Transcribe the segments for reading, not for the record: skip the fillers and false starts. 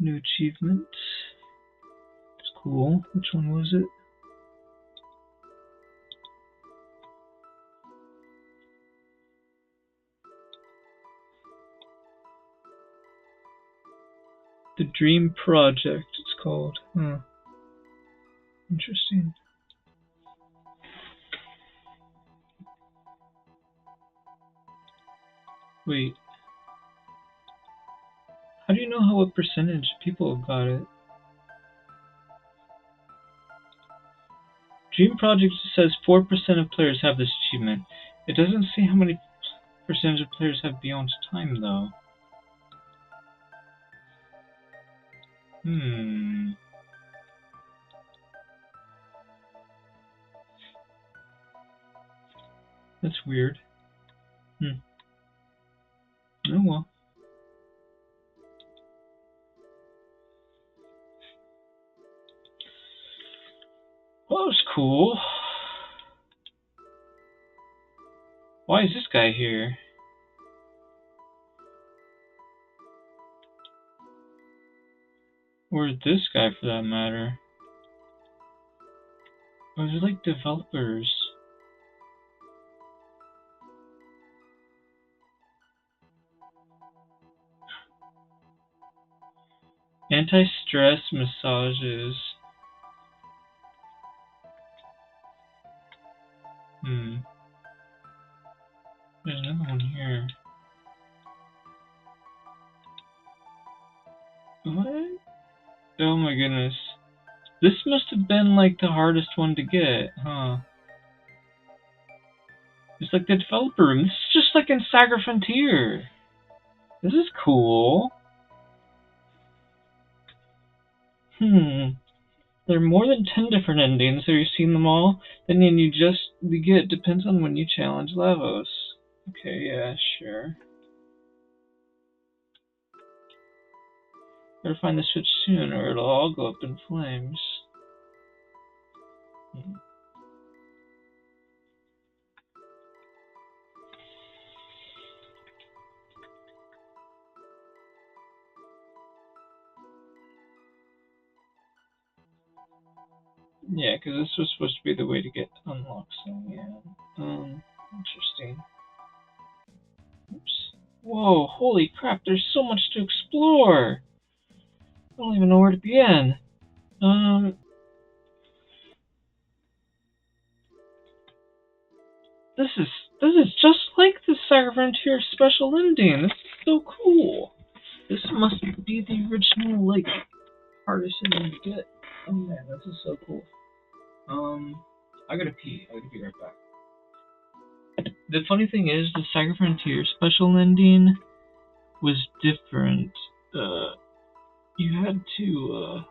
New achievement. It's cool. Which one was it? The Dream Project, it's called. Huh. Interesting. Wait. How do you know what percentage people got it? Dream Project says 4% of players have this achievement. It doesn't say how many percentage of players have Beyond Time, though. That's weird. Oh well. Well, that was cool. Why is this guy here? Or this guy, for that matter? Or is it like developers? Anti-stress massages. There's another one here. What? Oh my goodness. This must have been like the hardest one to get, huh? It's like the developer room. This is just like in Saga Frontier. This is cool. There are more than 10 different endings. Have you seen them all? The ending you get depends on when you challenge Lavos. Okay, yeah, sure. Better find the switch soon or it'll all go up in flames. Yeah, because this was supposed to be the way to get unlocks. So yeah. Interesting. Oops. Whoa, holy crap, there's so much to explore! I don't even know where to begin. This is just like the Saga Frontier special ending. This is so cool. This must be the original, like, hardest ending to get. Oh man, this is so cool. I gotta pee. I gotta be right back. The funny thing is, the Saga Frontier special ending was different. You had to,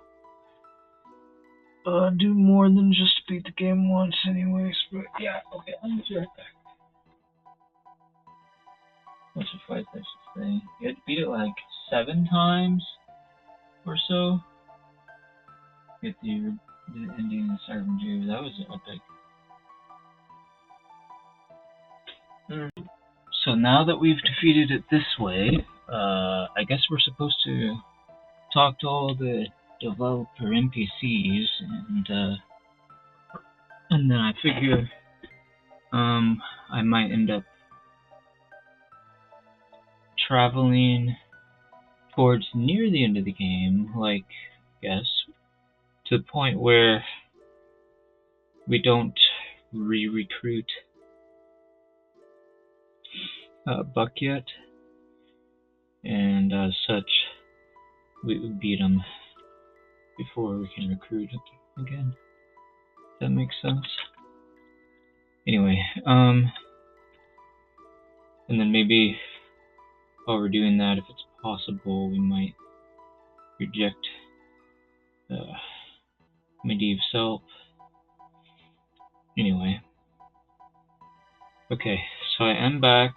do more than just beat the game once anyways, but yeah, okay, I'm gonna be right back. Once or twice, I should say. You had to beat it like 7 times or so. Get the ending in the Saga Frontier. That was epic. So now that we've defeated it this way, I guess we're supposed to talk to all the developer NPCs, and then I figure I might end up traveling towards near the end of the game, like, yes, to the point where we don't re-recruit Buck yet, and as such, we would beat him before we can recruit him again. That makes sense. Anyway, and then maybe while we're doing that, if it's possible, we might reject Medivh Self. Anyway. Okay, so I am back.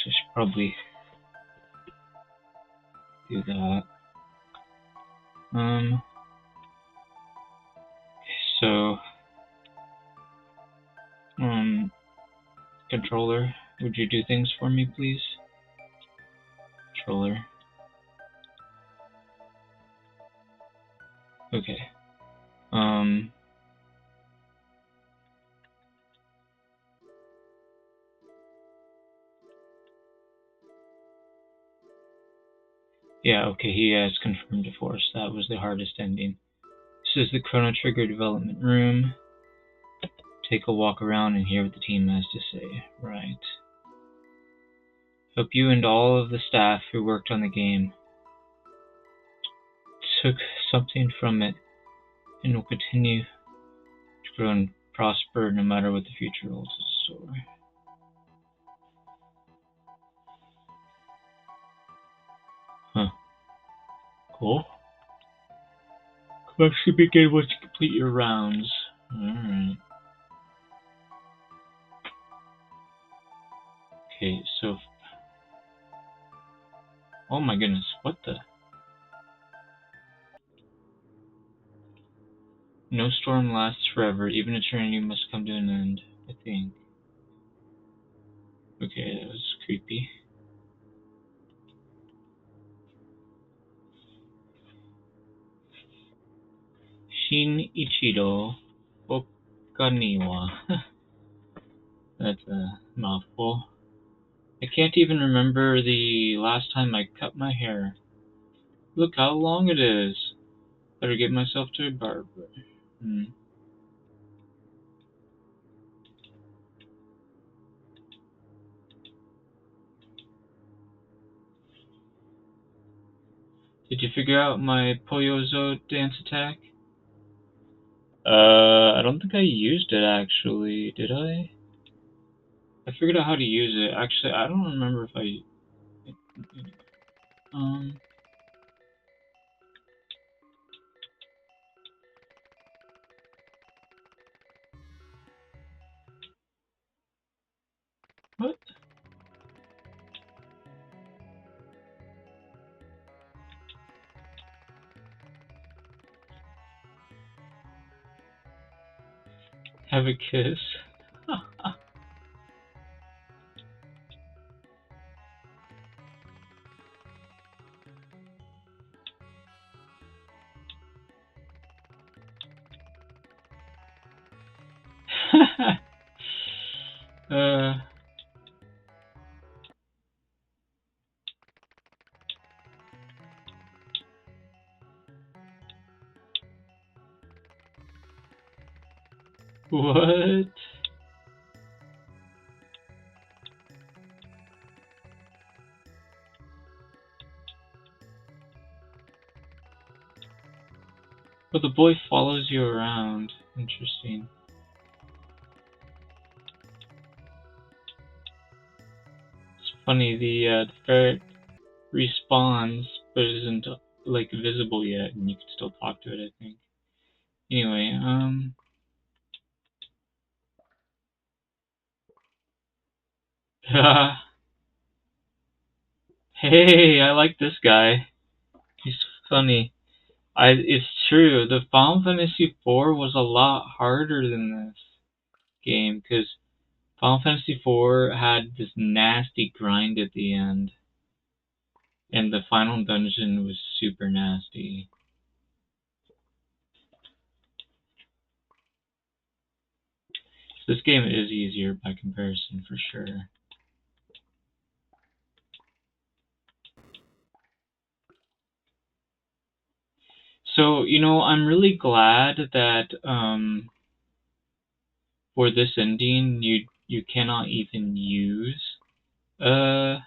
Should probably do that. So, controller, would you do things for me, please? controller. Okay. Yeah, okay, he has confirmed it for us. That was the hardest ending. This is the Chrono Trigger development room. Take a walk around and hear what the team has to say. Right. Hope you and all of the staff who worked on the game took something from it and will continue to grow and prosper no matter what the future holds in store. Huh. Cool. Quest should begin once you complete your rounds. Alright. Okay, so... Oh my goodness, what the... No storm lasts forever, even eternity must come to an end, I think. Okay, that was creepy. Shin Ichido Okaniwa. That's a mouthful. I can't even remember the last time I cut my hair. Look how long it is. Better get myself to a barber. Did you figure out my Poyozo dance attack? I don't think I used it actually, did I? I figured out how to use it. Actually, I don't remember if I... What? Have a kiss? What? But the boy follows you around. Interesting. It's funny, the ferret respawns, but isn't, like, visible yet, and you can still talk to it, I think. Anyway, Hey, I like this guy. He's funny. It's true, the Final Fantasy IV was a lot harder than this game, because Final Fantasy IV had this nasty grind at the end, and the final dungeon was super nasty. This game is easier by comparison, for sure. So, I'm really glad that for this ending, you cannot even use the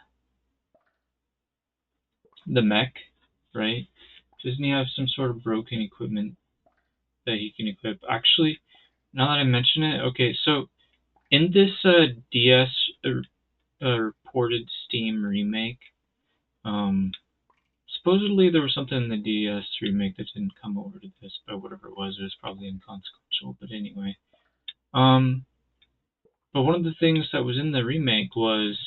mech, right? Doesn't he have some sort of broken equipment that he can equip? Actually, now that I mention it, okay, so in this DS ported Steam remake, supposedly there was something in the DS remake that didn't come over to this, but whatever it was probably inconsequential. But anyway, but one of the things that was in the remake was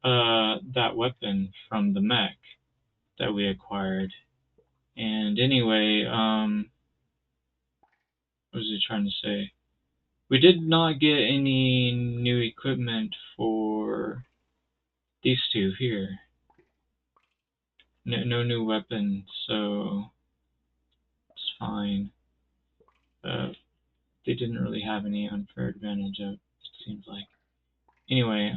that weapon from the mech that we acquired. And anyway, what was he trying to say? We did not get any new equipment for these two here. no new weapon, so it's fine. They didn't really have any unfair advantage of it, seems like. Anyway,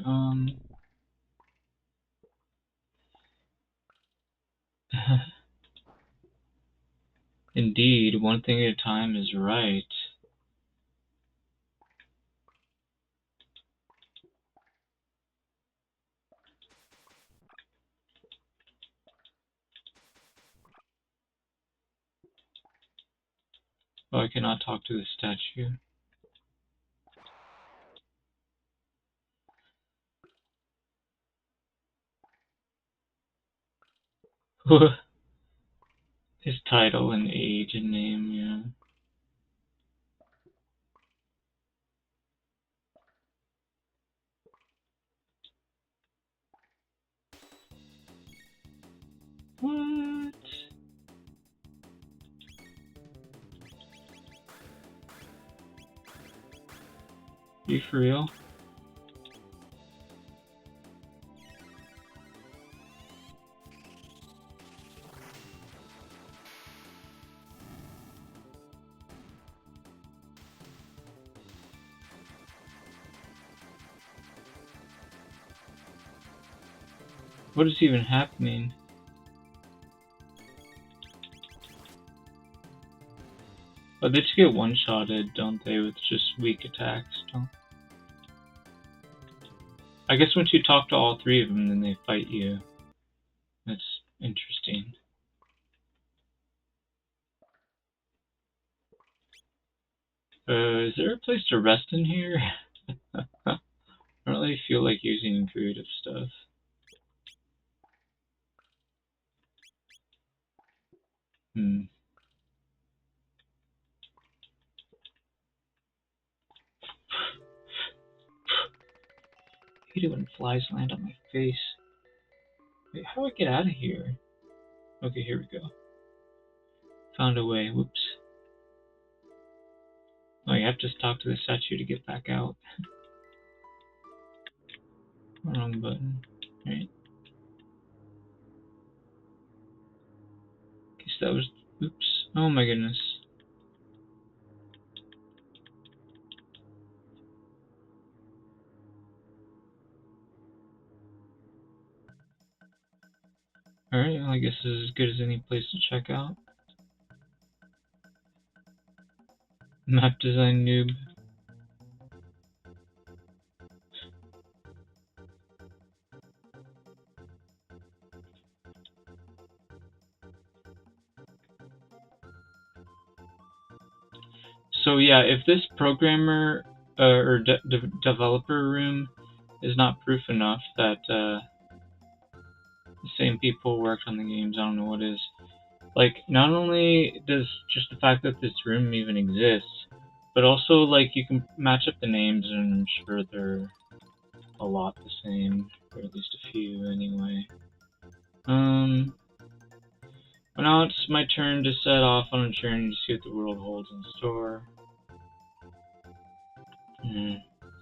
indeed, one thing at a time is right. Oh, I cannot talk to the statue. His title and age and name, yeah. What? You for real? What is even happening? Oh, they just get one-shotted, don't they, with just weak attacks, don't? I guess once you talk to all three of them, then they fight you. That's interesting. Is there a place to rest in here? I don't really feel like using creative stuff. I hate it when flies land on my face. Wait, how do I get out of here? Okay, here we go. Found a way. Whoops. Oh, you have to talk to the statue to get back out. Wrong button. Right. Guess that was... Oops. Oh my goodness. Alright, well, I guess this is as good as any place to check out. Map design noob. So yeah, if this programmer or developer room is not proof enough that the same people worked on the games, I don't know what is. Like, not only does just the fact that this room even exists, but also, like, you can match up the names and I'm sure they're a lot the same, or at least a few anyway. Well, now it's my turn to set off on a journey to see what the world holds in store.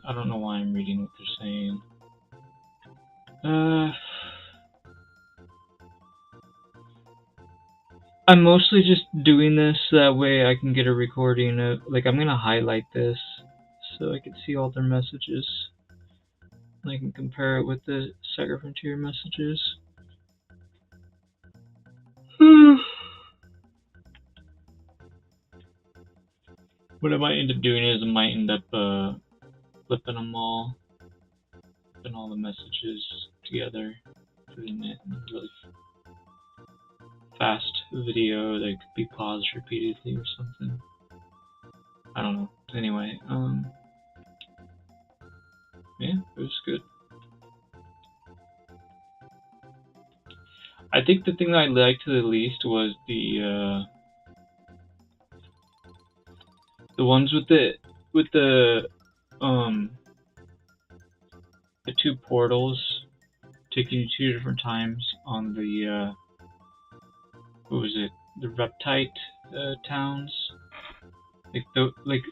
I don't know why I'm reading what they're saying. I'm mostly just doing this so that way I can get a recording of, like, I'm gonna highlight this so I can see all their messages. And I can compare it with the Sega Frontier messages. What I might end up doing is I might end up flipping them all, putting all the messages together, putting it in a really fast video that could be paused repeatedly or something. I don't know. Anyway, yeah, it was good. I think the thing that I liked the least was the ones with the two portals taking you 2 different times on the what was it? The Reptite towns. Like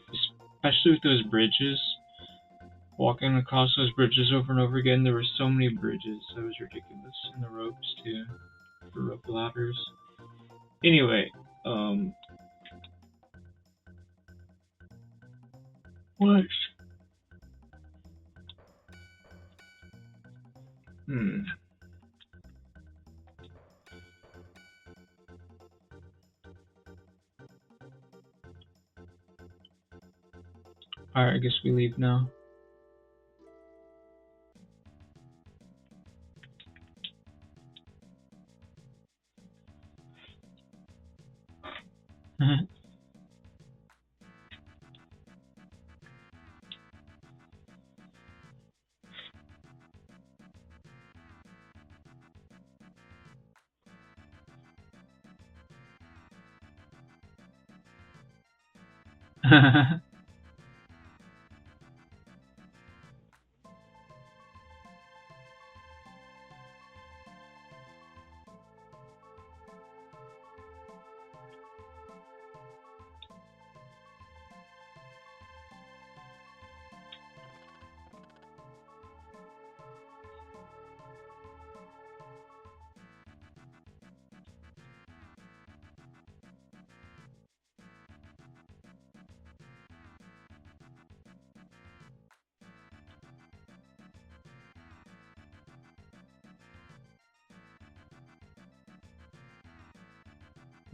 especially with those bridges. Walking across those bridges over and over again, there were so many bridges, that was ridiculous. And the ropes too. number of ladders. Anyway, what? Alright, I guess we leave now.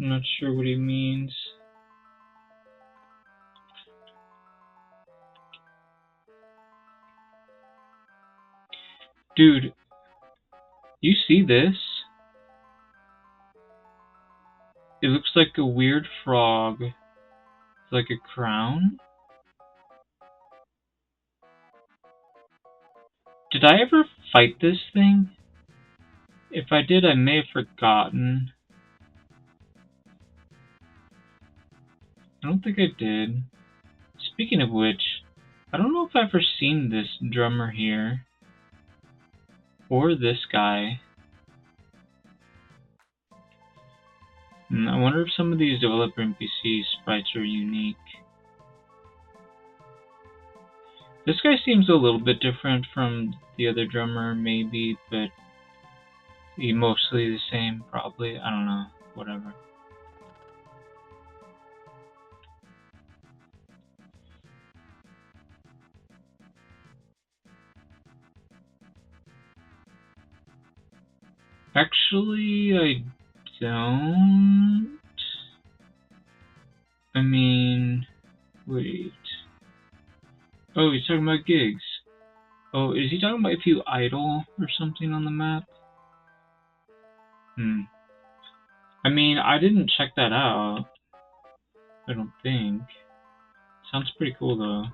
I'm not sure what he means. Dude, you see this? It looks like a weird frog. It's like a crown. Did I ever fight this thing? If I did, I may have forgotten. I don't think I did. Speaking of which, I don't know if I've ever seen this drummer here. Or this guy. I wonder if some of these developer NPC sprites are unique. This guy seems a little bit different from the other drummer, maybe, but he's mostly the same, probably. I don't know. Whatever. Actually, I don't. I mean, wait. Oh, he's talking about gigs. Oh, is he talking about if you idle or something on the map? I mean, I didn't check that out. I don't think. Sounds pretty cool though.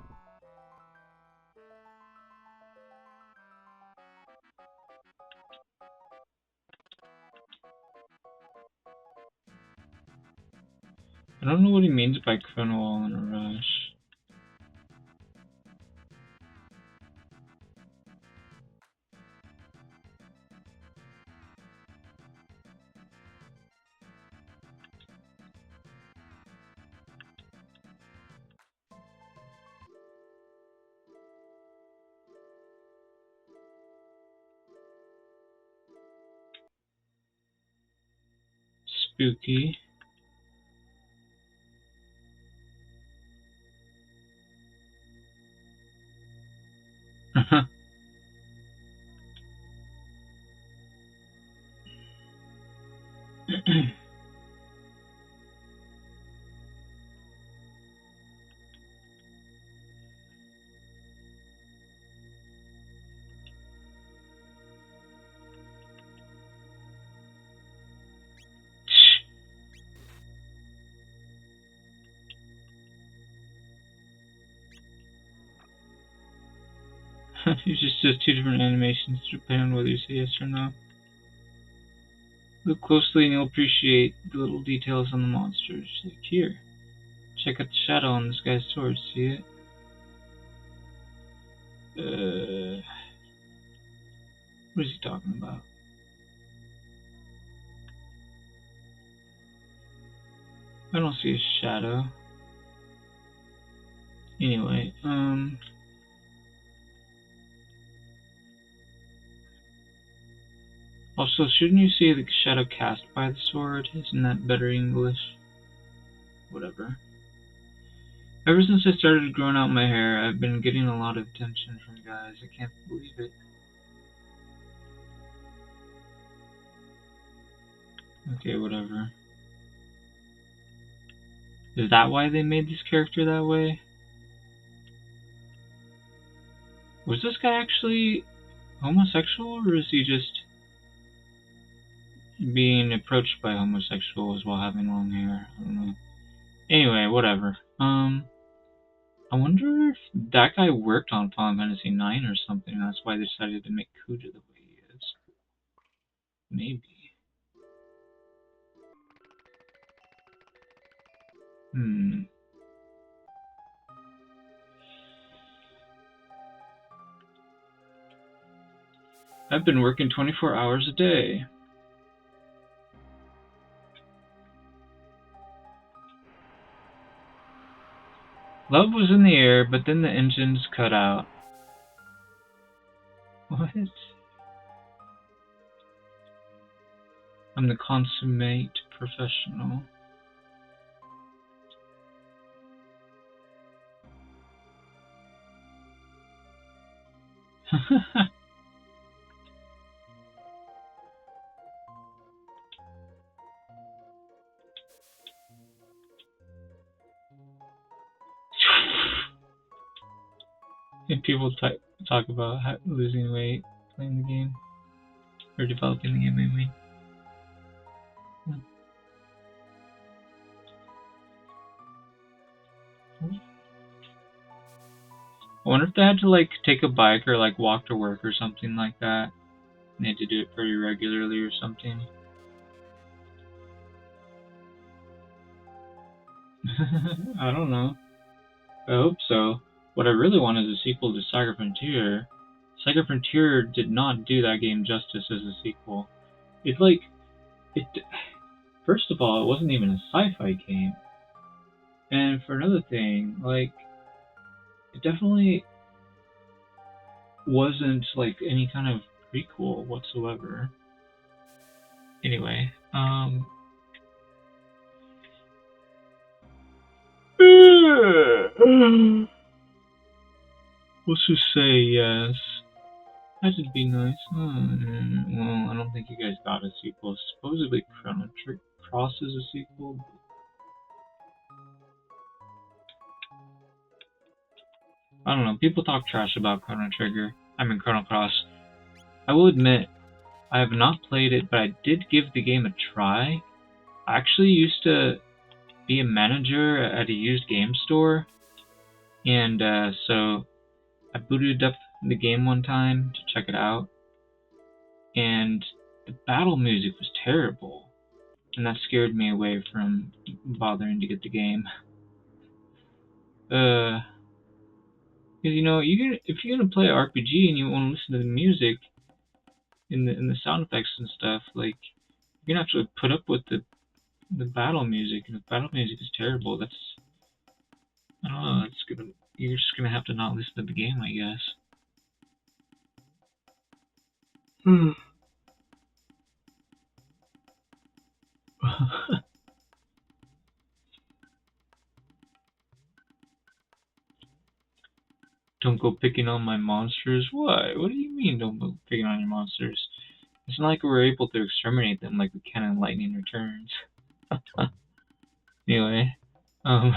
I don't know what he means by Chrono in a rush. Spooky. He just does two different animations depending on whether you say yes or no. Look closely and you'll appreciate the little details on the monsters. Like here. Check out the shadow on this guy's sword, see it? What is he talking about? I don't see a shadow. Anyway, Also, shouldn't you say the shadow cast by the sword? Isn't that better English? Whatever. Ever since I started growing out my hair, I've been getting a lot of attention from guys. I can't believe it. Okay, whatever. Is that why they made this character that way? Was this guy actually homosexual, or is he just being approached by homosexuals while having long hair? I don't know. Anyway, whatever. I wonder if that guy worked on Final Fantasy IX or something, and that's why they decided to make Kuja the way he is. Maybe. I've been working 24 hours a day. Love was in the air, but then the engines cut out. What? I'm the consummate professional. And people talk about losing weight playing the game, or developing the game, I mean. I wonder if they had to like take a bike or like walk to work or something like that. And they had to do it pretty regularly or something. I don't know. I hope so. What I really want is a sequel to Saga Frontier. Saga Frontier did not do that game justice as a sequel. It's like, first of all, it wasn't even a sci-fi game. And for another thing, like, it definitely wasn't like any kind of prequel whatsoever. Anyway, let's just say yes. That'd be nice. Well, I don't think you guys got a sequel. Supposedly Chrono Trigger Cross is a sequel. I don't know. People talk trash about Chrono Trigger. I mean Chrono Cross. I will admit, I have not played it, but I did give the game a try. I actually used to be a manager at a used game store, and so I booted up the game one time to check it out, and the battle music was terrible, and that scared me away from bothering to get the game. Because you know, if you're gonna play an RPG and you want to listen to the music and the sound effects and stuff, like you're gonna have to put up with the battle music, and if battle music is terrible, that's, I don't know, you're just gonna have to not listen to the game, I guess. Don't go picking on my monsters. Why? What do you mean don't go picking on your monsters? It's not like we're able to exterminate them like the cannon lightning returns. Anyway, a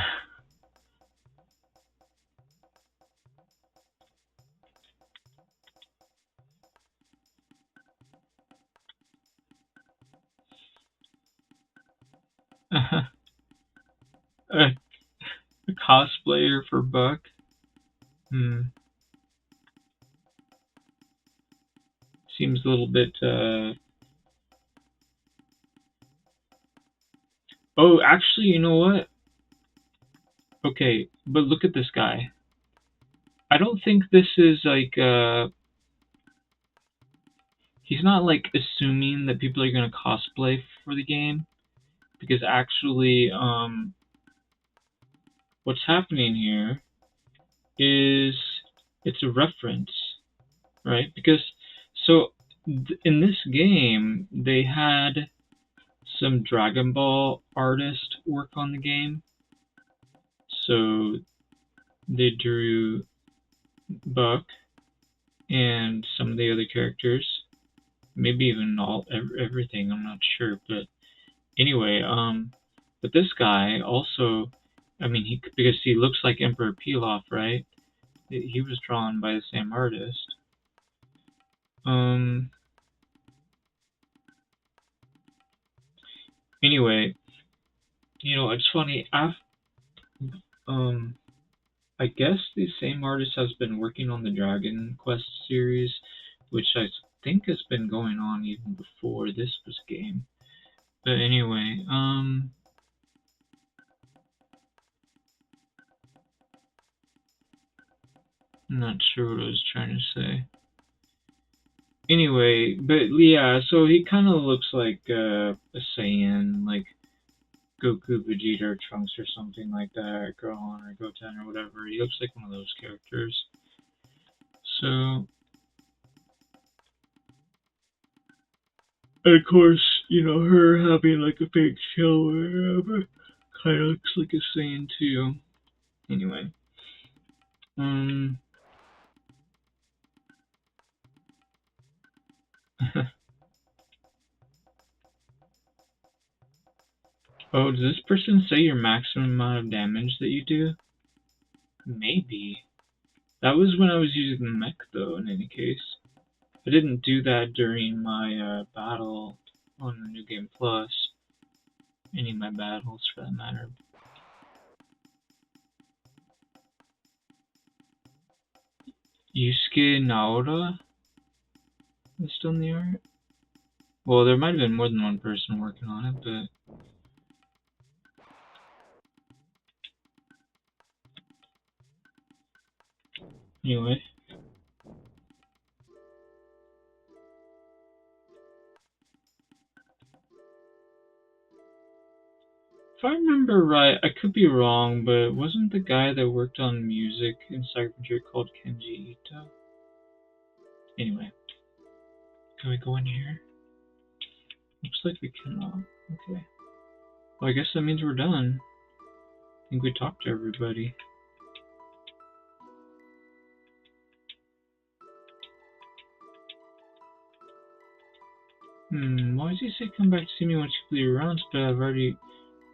cosplayer for Buck. Seems a little bit. Oh, actually, you know what? Okay, but look at this guy. I don't think this is like. He's not like assuming that people are gonna cosplay for the game, because actually, what's happening here is it's a reference, right? Because so in this game, they had some Dragon Ball artist work on the game. So they drew Buck and some of the other characters, maybe even everything. I'm not sure, but anyway, but this guy also, I mean, because he looks like Emperor Pilaf, right? He was drawn by the same artist. Anyway, it's funny. I guess the same artist has been working on the Dragon Quest series, which I think has been going on even before this was game. But anyway, I'm not sure what I was trying to say. Anyway, but yeah, so he kind of looks like a Saiyan, like Goku, Vegeta, or Trunks, or something like that, or Gohan, or Goten, or whatever. He looks like one of those characters. So, and of course, her having like a fake shell or whatever kind of looks like a Saiyan too. Anyway, oh, does this person say your maximum amount of damage that you do? Maybe. That was when I was using the mech, though, in any case. I didn't do that during my battle on the New Game Plus. Any of my battles, for that matter. Yusuke Naoda is still in the art? Well, there might have been more than one person working on it, but... Anyway. If I remember right, I could be wrong, but wasn't the guy that worked on music in Cyber called Kenji Ito? Anyway. Can we go in here? Looks like we cannot. Okay. Well, I guess that means we're done. I think we talked to everybody. Why does he say come back to see me once you complete your rounds, but I've already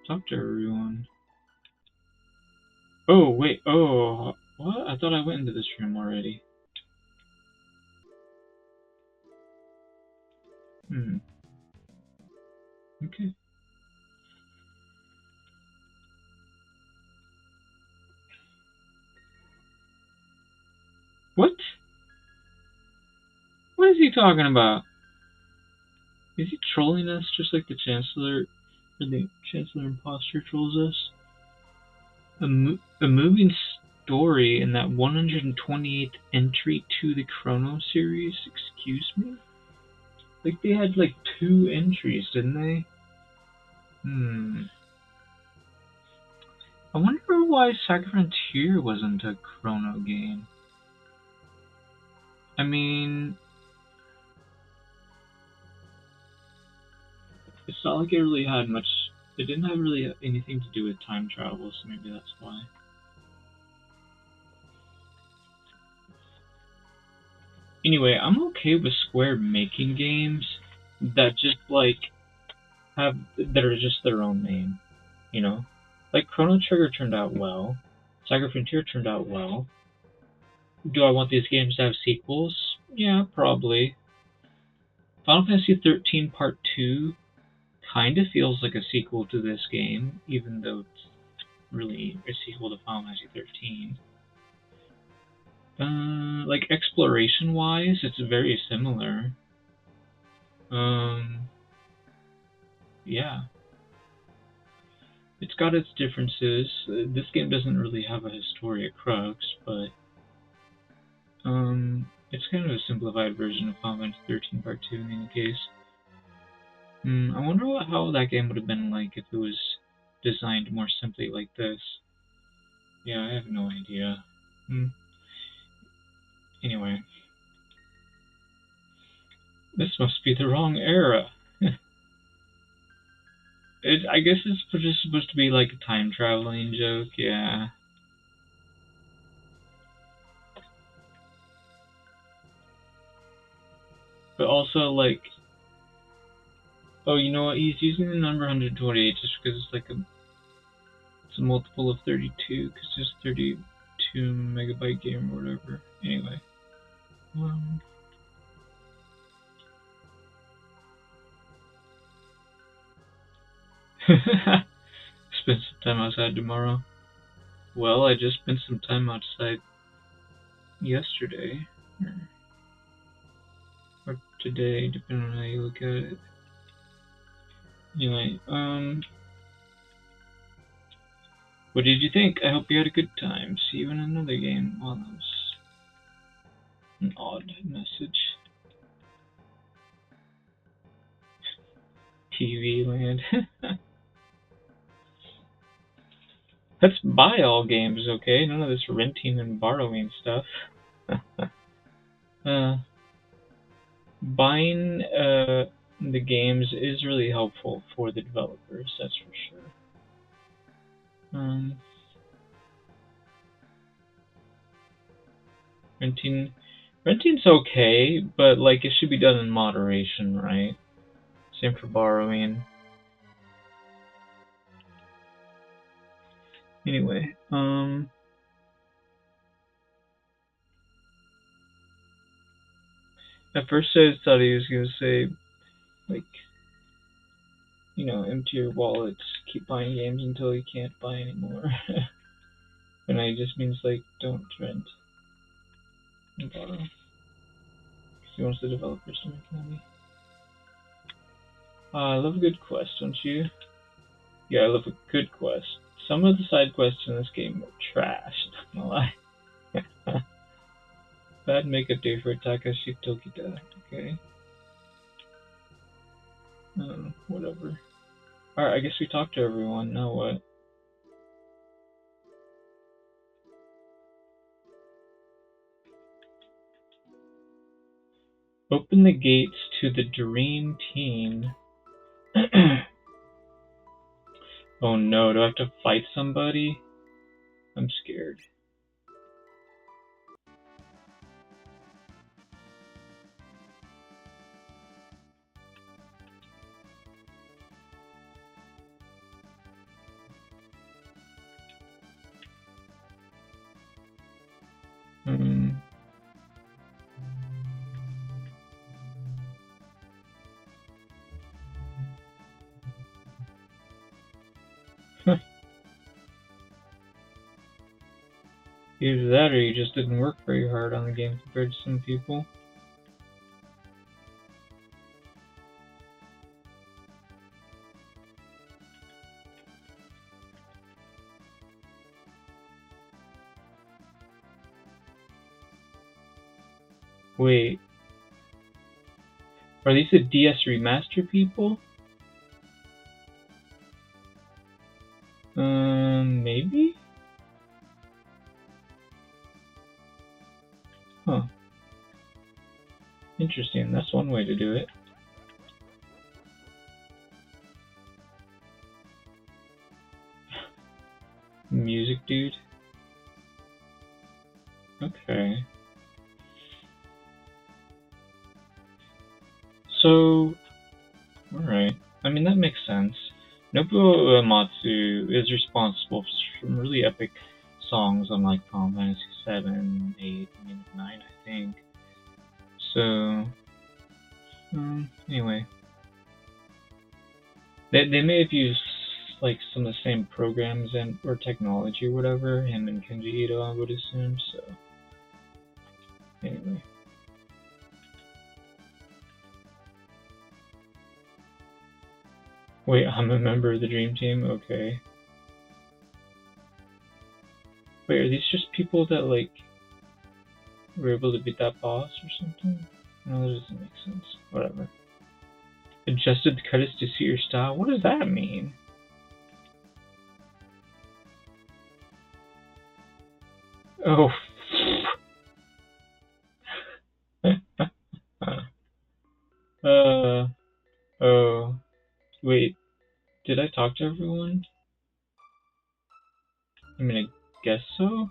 talked to everyone? Oh, wait, what? I thought I went into this room already. Okay. What? What is he talking about? Is he trolling us just like the Chancellor, or the Chancellor Imposter trolls us? A moving story in that 128th entry to the Chrono series? Excuse me? Like, they had like 2 entries, didn't they? I wonder why Saga Frontier wasn't a Chrono game. I mean, it's not like it really had much. It didn't have really anything to do with time travel, so maybe that's why. Anyway, I'm okay with Square making games that just that are just their own name, Like Chrono Trigger turned out well, Saga Frontier turned out well. Do I want these games to have sequels? Yeah, probably. Final Fantasy 13 Part 2 kind of feels like a sequel to this game, even though it's really a sequel to Final Fantasy 13. Like exploration-wise, it's very similar. Yeah. It's got its differences. This game doesn't really have a Historia Crux, but it's kind of a simplified version of Final Fantasy 13 Part 2 in any case. I wonder how that game would have been like if it was designed more simply like this. Yeah, I have no idea. Anyway. This must be the wrong era. I guess it's just supposed to be like a time traveling joke, yeah. But also, like, oh, you know what? He's using the number 128 just because it's like it's a multiple of 32, because it's a 32 megabyte game or whatever. Anyway. Spend some time outside tomorrow. Well, I just spent some time outside yesterday. Or today, depending on how you look at it. Anyway, what did you think? I hope you had a good time. See you in another game. Oh, that was an odd message. TV land. Let's buy all games, okay? None of this renting and borrowing stuff. Buying the games is really helpful for the developers, that's for sure. Renting's okay, but like it should be done in moderation, right? Same for borrowing. Anyway, at first I thought he was gonna say, like, you know, empty your wallets, keep buying games until you can't buy anymore. But now he just means like don't rent and borrow. Because he wants the developers to make money. I love a good quest, don't you? Yeah, I love a good quest. Some of the side quests in this game were trash, not gonna lie. Bad makeup day for Takashi Tokita. Okay. Whatever. Alright, I guess we talked to everyone. Now what? Open the gates to the Dream Team. Oh no, do I have to fight somebody? I'm scared. Either that or you just didn't work very hard on the game compared to some people. Wait. Are these the DS Remaster people? Maybe? Huh. Interesting, that's one way to do it. Music dude? Okay. So, alright. I mean, that makes sense. Nobuo Uematsu is responsible for some really epic songs on like Final Fantasy 7, 8, and 9, I think. So, anyway. They may have used like some of the same programs or technology or whatever, him and Kenji Ito, I would assume, so. Anyway. Wait, I'm a member of the Dream Team? Okay. Wait, are these just people that, like, were able to beat that boss or something? No, that doesn't make sense. Whatever. Adjusted the credits to suit your style? What does that mean? Oh. talk to everyone? I mean, I guess so?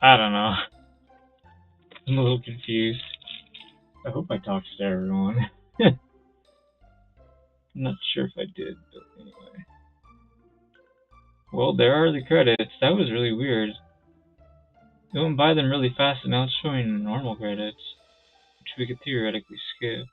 I don't know. I'm a little confused. I hope I talked to everyone. I'm not sure if I did, but anyway. Well, there are the credits. That was really weird. It went by them really fast and now it's showing normal credits, which we could theoretically skip.